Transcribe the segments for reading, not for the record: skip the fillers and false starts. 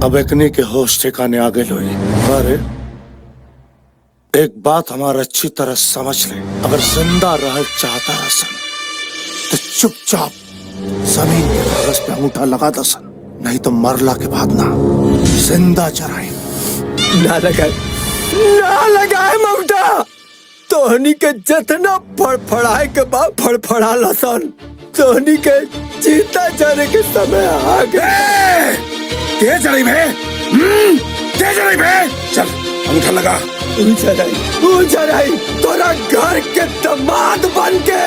अब एकनी के होश ठिकाने आ गए लोई। अरे एक बात हमारा अच्छी तरह समझ ले, अगर जिंदा रह चाहता रसन तो चुपचाप जमीन के कागज पे अंगूठा लगा दसन, नहीं तो मरला के बाद ना जिंदा चराए ना लगाए मौटा। तोहनी के जितना फड़फड़ाए के बाद फड़फड़ा लसन, तोहनी के चीता जाने के समय आ गए। तेज चढ़ी भे, तेज चढ़ी भे, चल अंगूठा लगा। ऊंचाई तोरा घर के दामाद बन के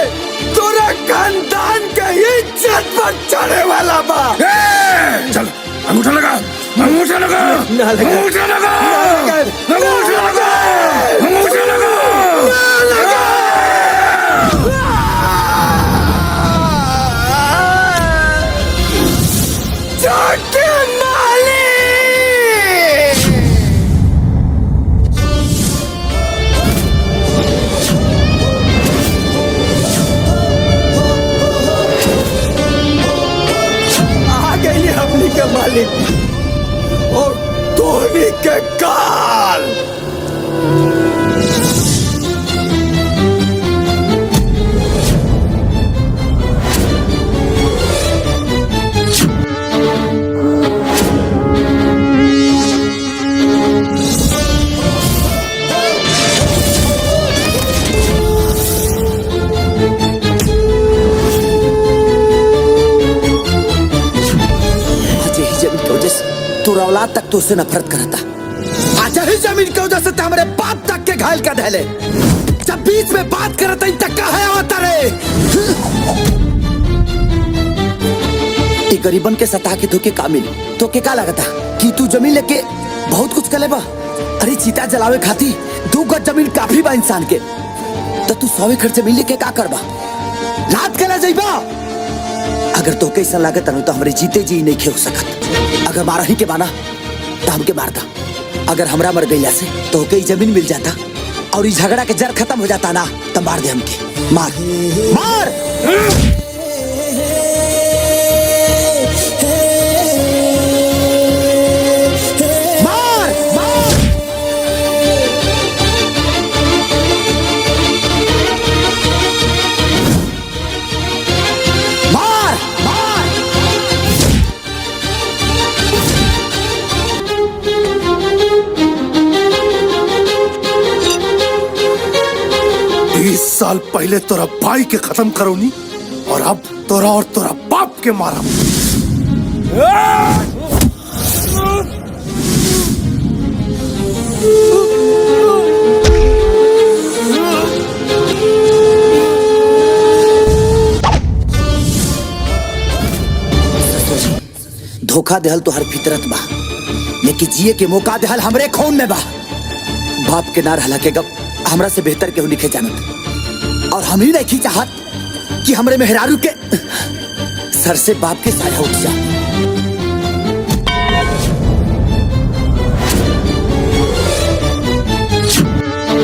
तोरा खानदान के इज्जत पर चढ़े वाला बा। चल अंगूठा लगा, अंगूठा लगा, ना लगा, अंगूठा लगा, अंगूठा लगा, अंगूठा लगा, के मालिक और धोनी के काल। तोरा औलाद तक तो उससे नफरत करता। अच्छा ही जमीन की वजह से हमारे बाप तक के घायल कर धैले। जब बीच में बात करता इन तक का है होता रे। ये गरीबन के सता के धोखे कामिल तो के का लगता कि तू जमीन लेके बहुत कुछ कर लेबा। अरे चीता जलावे खाती 2 गज जमीन काफी बा इंसान के, तो तू 100 एकड़ जमीन लेके का करबा? लात कला जाइबा। अगर तो कैसा लागत तो हमरे जीते जी नहीं खे हो सकत। अगर मारा ही के बाना तो हमके मारता, अगर हमरा मर गईला से तो कई जमीन मिल जाता और इस झगड़ा के जड़ खत्म हो जाता ना, तो मार दे हमके, मार मार। साल पहले तोरा भाई के खत्म करोनी और अब तोरा और तोरा बाप के मारा। धोखा देहल तो हर फितरत बा, लेकिन जिए के मौका देहल हमरे खून में बा। बाप के ना रहला के गप हमरा से बेहतर केहू लिखे जानत, और हम ही नहीं चाहत कि हमरे मेहरारू के सर से बाप के साया उठ जा।